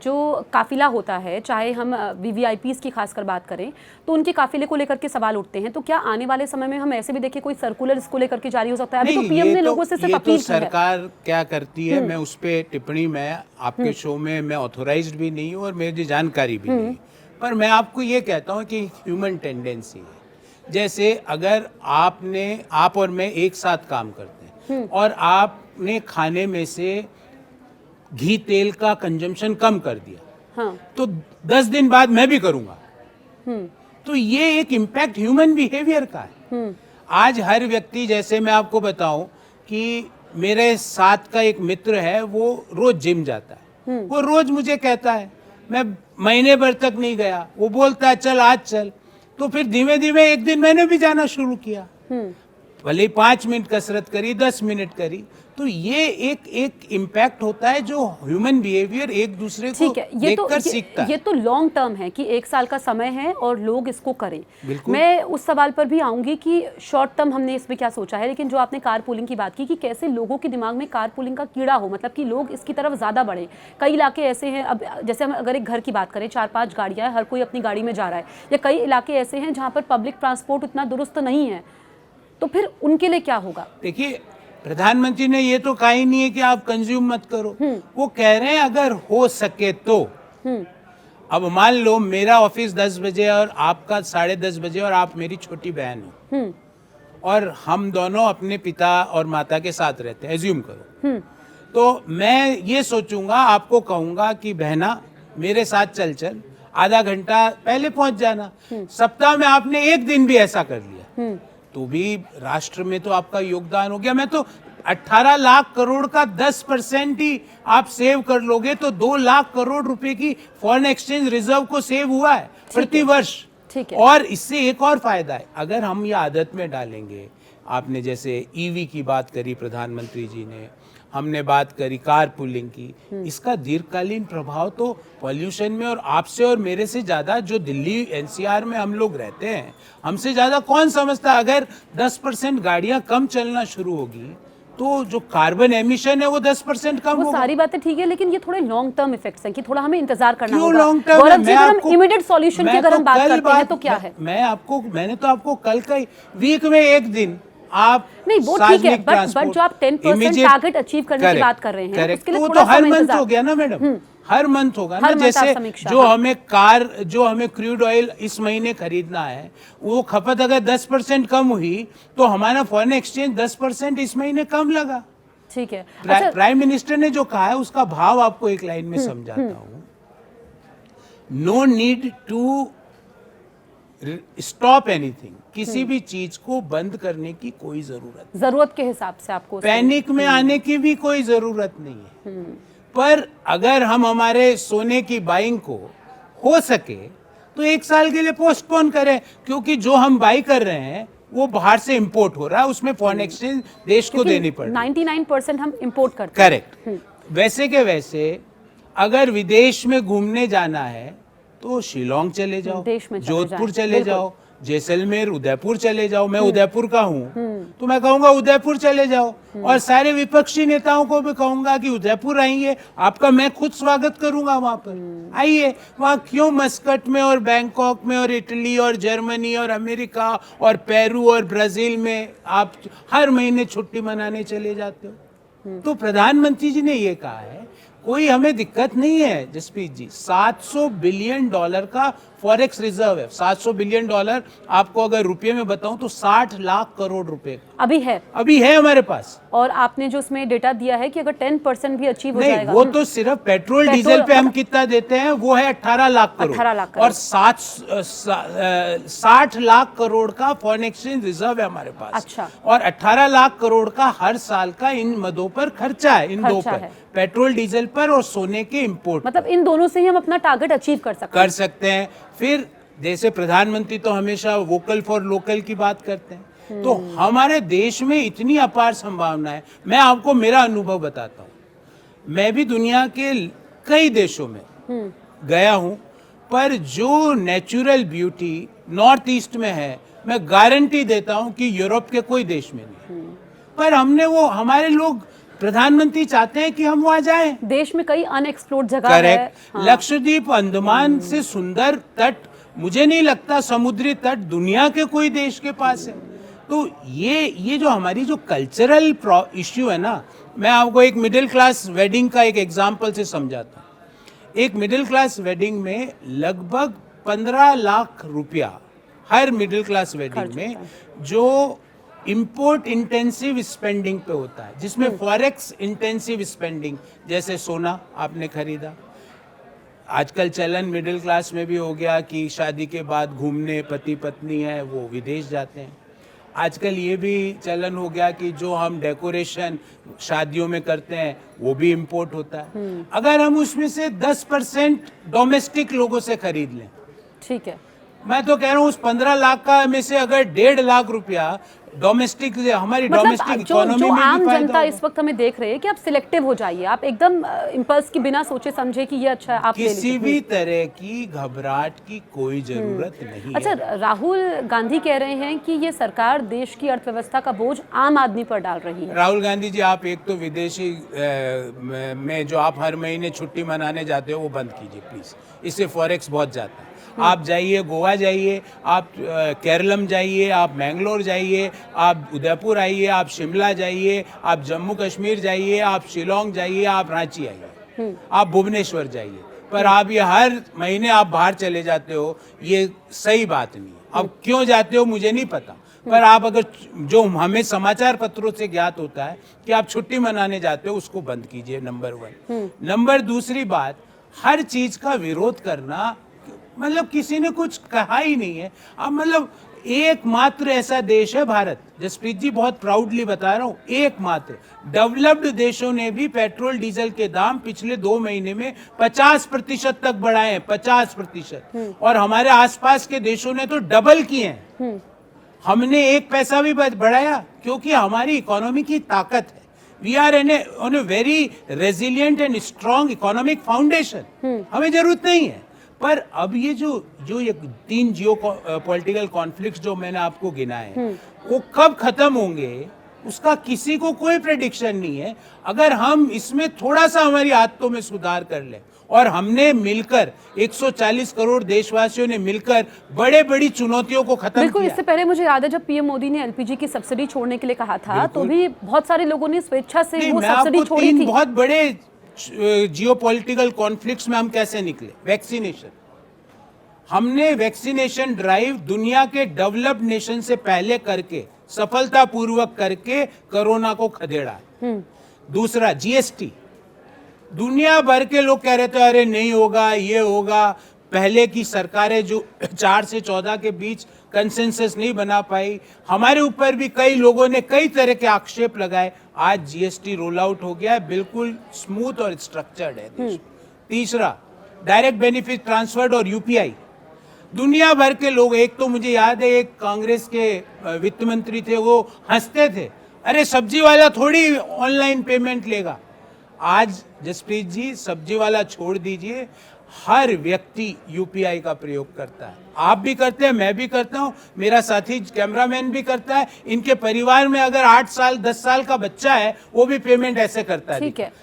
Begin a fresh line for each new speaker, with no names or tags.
जो काफिला होता है, चाहे हम वीवीआईपीज की खासकर बात करें, तो उनके काफिले को लेकर के सवाल उठते हैं। तो क्या आने वाले समय में हम ऐसे भी देखें कोई सर्कुलर इसको लेकर के जारी हो सकता है? अभी तो पीएम ने लोगों से सिर्फ अपील की है।
सरकार क्या करती है, मैं उस पर टिप्पणी में आपके शो में मैं ऑथोराइज्ड भी नहीं हूँ और मेरी जानकारी भी नहीं, पर मैं आपको ये कहता हूँ कि ह्यूमन टेंडेंसी है। जैसे अगर आप और मैं एक साथ काम करते हैं और आपने खाने में से घी तेल का कंजम्पशन कम कर दिया,
हाँ।
तो 10 दिन बाद मैं भी करूंगा। तो ये एक इम्पैक्ट ह्यूमन बिहेवियर का है। आज हर व्यक्ति, जैसे मैं आपको बताऊं कि मेरे साथ का एक मित्र है, वो रोज जिम जाता है, वो रोज मुझे कहता है, मैं महीने भर तक नहीं गया, वो बोलता है चल आज चल। तो फिर धीमे धीमे एक दिन मैंने भी जाना शुरू किया, भले 5 मिनट कसरत करी, 10 मिनट करी। तो ये एक इम्पैक्ट होता है जो ह्यूमन बिहेवियर एक दूसरे को देखकर सीखता है।
ये तो लॉन्ग टर्म है कि 1 साल का समय है और लोग इसको करें। मैं उस सवाल पर भी आऊंगी कि शॉर्ट टर्म हमने इसमें क्या सोचा है, लेकिन जो आपने कार पूलिंग की बात की कि कैसे लोगों के दिमाग में कार पूलिंग का कीड़ा हो, मतलब कि लोग इसकी तरफ ज्यादा बढ़े। कई इलाके ऐसे हैं, अब जैसे हम अगर एक घर की बात करें, 4-5 गाड़ियां हैं, हर कोई अपनी गाड़ी में जा रहा है, या कई इलाके ऐसे हैं जहाँ पर पब्लिक ट्रांसपोर्ट उतना दुरुस्त नहीं है, तो फिर उनके लिए क्या होगा?
देखिए, प्रधानमंत्री ने ये तो कहा ही नहीं है कि आप कंज्यूम मत करो, वो कह रहे हैं अगर हो सके तो। अब मान लो मेरा ऑफिस 10 बजे और आपका 10:30 बजे और आप मेरी छोटी बहन हो, और हम दोनों अपने पिता और माता के साथ रहते हैं, एज्यूम करो। तो मैं ये सोचूंगा, आपको कहूंगा कि बहना मेरे साथ चल, आधा घंटा पहले पहुंच जाना। सप्ताह में आपने एक दिन भी ऐसा कर लिया तो भी राष्ट्र में तो आपका योगदान हो गया। मैं तो 18 लाख करोड़ का 10% ही आप सेव कर लोगे तो 2 लाख करोड़ रुपए की फॉरेन एक्सचेंज रिजर्व को सेव हुआ है प्रति वर्ष। और इससे एक और फायदा है, अगर हम ये आदत में डालेंगे, आपने जैसे ईवी की बात करी प्रधानमंत्री जी ने, हमने बात करी कार पुलिंग की, इसका दीर्घकालीन प्रभाव तो पॉल्यूशन में, और आपसे और मेरे से ज्यादा जो दिल्ली एनसीआर में हम लोग रहते हैं, हमसे ज्यादा कौन समझता। अगर 10% गाड़ियां कम चलना शुरू होगी तो जो कार्बन एमिशन है वो 10% कम होगा।
सारी बातें ठीक है, लेकिन ये थोड़े लॉन्ग टर्म इफेक्ट्स हैं कि थोड़ा हमें इंतजार करना
होगा।
क्यों लॉन्ग टर्म? हम इमीडिएट सॉल्यूशन की अगर हम बात करते हैं तो क्या है?
मैंने तो आपको कल का वीक में एक दिन आप
नहीं, वो ठीक है, बट जो आप 10% टारगेट अचीव करने की बात कर रहे हैं, उसके लिए
थोड़ा हर मंथ हो गया ना मैडम, हर मंथ होगा ना। जैसे जो हमें क्रूड ऑयल इस महीने खरीदना है, वो खपत अगर 10% कम हुई तो हमारा फॉरेन एक्सचेंज 10% इस महीने कम लगा।
ठीक है।
प्राइम मिनिस्टर ने जो कहा है उसका भाव आपको एक लाइन में समझाता हूँ। No need to stop anything, किसी भी चीज को बंद करने की कोई जरूरत
के हिसाब से आपको
पैनिक में आने की भी कोई जरूरत नहीं है। पर अगर हम हमारे सोने की बाइंग को हो सके तो 1 साल के लिए पोस्टपोन करें, क्योंकि जो हम बाई कर रहे हैं वो बाहर से इंपोर्ट हो रहा है, उसमें फॉरेन एक्सचेंज देश को देनी पड़ रही है।
99% हम इंपोर्ट करते हैं।
करेक्ट। वैसे के वैसे अगर विदेश में घूमने जाना है तो शिलोंग चले जाओ, जोधपुर चले जाओ, जैसलमेर, उदयपुर चले जाओ। मैं उदयपुर का हूँ तो मैं कहूंगा उदयपुर चले जाओ, और सारे विपक्षी नेताओं को भी कहूंगा कि उदयपुर आइए, आपका मैं खुद स्वागत करूंगा वहां पर। आइए वहां, क्यों मस्कट में और बैंकॉक में और इटली और जर्मनी और अमेरिका और पेरू और ब्राजील में आप हर महीने छुट्टी मनाने चले जाते हो? तो प्रधानमंत्री जी ने ये कहा है, कोई हमें दिक्कत नहीं है जसप्रीत जी। $700 बिलियन का फॉरेक्स रिजर्व है। $700 बिलियन आपको अगर रुपये में बताऊं तो 60 लाख करोड़ रुपए अभी है हमारे पास।
और आपने जो उसमें डेटा दिया है कि अगर 10% भी अचीव हो जाएगा,
वो तो सिर्फ पेट्रोल डीजल पे हम कितना देते हैं, वो है 18 लाख करोड़, और 60 लाख करोड़ का फॉरेन एक्सचेंज रिजर्व है हमारे पास।
अच्छा।
और 18 लाख करोड़ का हर साल का इन मदों पर खर्चा है, इन दो पर, पेट्रोल डीजल पर और सोने के इंपोर्ट।
मतलब इन दोनों से ही हम अपना टारगेट अचीव कर
सकते हैं। फिर जैसे प्रधानमंत्री तो हमेशा वोकल फॉर लोकल की बात करते हैं, तो हमारे देश में इतनी अपार संभावना है। मैं आपको मेरा अनुभव बताता हूँ, मैं भी दुनिया के कई देशों में गया हूँ, पर जो नेचुरल ब्यूटी नॉर्थ ईस्ट में है, मैं गारंटी देता हूँ कि यूरोप के कोई देश में नहीं। पर हमारे लोग प्रधानमंत्री चाहते हैं कि हम वहां जाएं।
देश में कई अनएक्सप्लोर्ड जगह है।
करेक्ट। लक्षद्वीप, अंडमान से सुंदर तट, मुझे नहीं लगता समुद्री तट दुनिया के कोई देश के पास है। तो ये जो हमारी जो कल्चरल इश्यू है ना, मैं आपको एक मिडिल क्लास वेडिंग का एक एग्जांपल से समझाता हूँ। एक मिडिल क्लास वेडिंग में लगभग 15 लाख रुपया हर मिडिल क्लास वेडिंग में जो इंपोर्ट इंटेंसिव स्पेंडिंग पे होता है, जिसमें फॉरेक्स इंटेंसिव स्पेंडिंग, जैसे सोना आपने खरीदा। आजकल चलन मिडिल क्लास में भी हो गया कि शादी के बाद घूमने पति पत्नी है वो विदेश जाते हैं। आजकल ये भी चलन हो गया कि जो हम डेकोरेशन शादियों में करते हैं वो भी इंपोर्ट होता है। अगर हम उसमें से 10% डोमेस्टिक लोगों से खरीद लें,
ठीक है,
मैं तो कह रहा हूँ उस 15 लाख का में से अगर 1.5 लाख रुपया डोमेस्टिक, हमारी डोमेस्टिक इकोनॉमी
जो
में
आम
भी फायदा
जनता
होगा।
इस वक्त हमें देख रहे हैं कि आप सिलेक्टिव हो जाइए, आप एकदम इम्पल्स की बिना सोचे समझे कि ये अच्छा है आप ले
किसी
लीजिए।
भी तरह की घबराहट की कोई जरूरत नहीं
अच्छा,
है।
राहुल गांधी कह रहे हैं कि ये सरकार देश की अर्थव्यवस्था का बोझ आम आदमी पर डाल रही है।
राहुल गांधी जी, आप एक तो विदेशी में जो आप हर महीने छुट्टी मनाने जाते हो वो बंद कीजिए प्लीज। इससे फॉरेक्स बहुत जाता है। आप जाइए, गोवा जाइए, आप केरलम जाइए, आप मैंगलोर जाइए, आप उदयपुर आइए, आप शिमला जाइए, आप जम्मू कश्मीर जाइए, आप शिलोंग जाइए, आप रांची आइए, आप भुवनेश्वर जाइए, पर आप ये हर महीने आप बाहर चले जाते हो, ये सही बात नहीं है। अब क्यों जाते हो मुझे नहीं पता, पर आप अगर जो हमें समाचार पत्रों से ज्ञात होता है कि आप छुट्टी मनाने जाते हो, उसको बंद कीजिए, नंबर 1। नंबर दूसरी बात, हर चीज का विरोध करना, मतलब किसी ने कुछ कहा ही नहीं है। अब मतलब एकमात्र ऐसा देश है भारत, जसप्रीत जी बहुत प्राउडली बता रहा हूँ, एकमात्र। डेवलप्ड देशों ने भी पेट्रोल डीजल के दाम पिछले 2 महीने में 50% तक बढ़ाए हैं, 50%। और हमारे आसपास के देशों ने तो डबल किए हैं। हमने 1 पैसा भी बढ़ाया क्योंकि हमारी इकोनॉमी की ताकत है। We are on a very resilient and strong economic foundation. हमें जरूरत नहीं है। पर अब ये जो ये 3 जियो पॉलिटिकल कॉन्फ्लिक्ट जो मैंने आपको गिनाए, वो कब खत्म होंगे उसका किसी को कोई प्रेडिक्शन नहीं है। अगर हम इसमें थोड़ा सा हमारी आदतों में सुधार कर लें, और हमने मिलकर 140 करोड़ देशवासियों ने मिलकर बड़ी चुनौतियों को खत्म
बिल्कुल,
किया।
इससे पहले मुझे याद है जब पीएम मोदी ने एलपीजी की सब्सिडी छोड़ने के लिए कहा था, तो भी बहुत सारे लोगों ने स्वेच्छा से वो सब्सिडी छोड़ी थी।
बहुत बड़े जियोपॉलिटिकल कॉन्फ्लिक्ट्स में हम कैसे निकले। वैक्सीनेशन, हमने वैक्सीनेशन ड्राइव दुनिया के डेवलप्ड नेशन से पहले करके, सफलतापूर्वक करके कोरोना को खदेड़ा। दूसरा, जीएसटी, दुनिया भर के लोग कह रहे थे अरे नहीं होगा, ये होगा। पहले की सरकारें जो 4 से 14 के बीच कंसेंसस नहीं बना पाई, हमारे ऊपर भी कई लोगों ने कई तरह के आक्षेप लगाए। आज जीएसटी रोल आउट हो गया है, बिल्कुल स्मूथ और स्ट्रक्चर्ड है देश। तीसरा, डायरेक्ट बेनिफिट ट्रांसफर और यूपीआई, दुनिया भर के लोग, एक तो मुझे याद है एक कांग्रेस के वित्त मंत्री थे, वो हंसते थे, अरे सब्जी वाला थोड़ी ऑनलाइन पेमेंट लेगा। आज जसप्रीत जी, सब्जी वाला छोड़ दीजिए, हर व्यक्ति यूपीआई का प्रयोग करता है। आप भी करते हैं, मैं भी करता हूं, मेरा साथी कैमरामैन भी करता है। इनके परिवार में अगर 8 साल 10 साल का बच्चा है, वो भी पेमेंट ऐसे करता है।
ठीक है।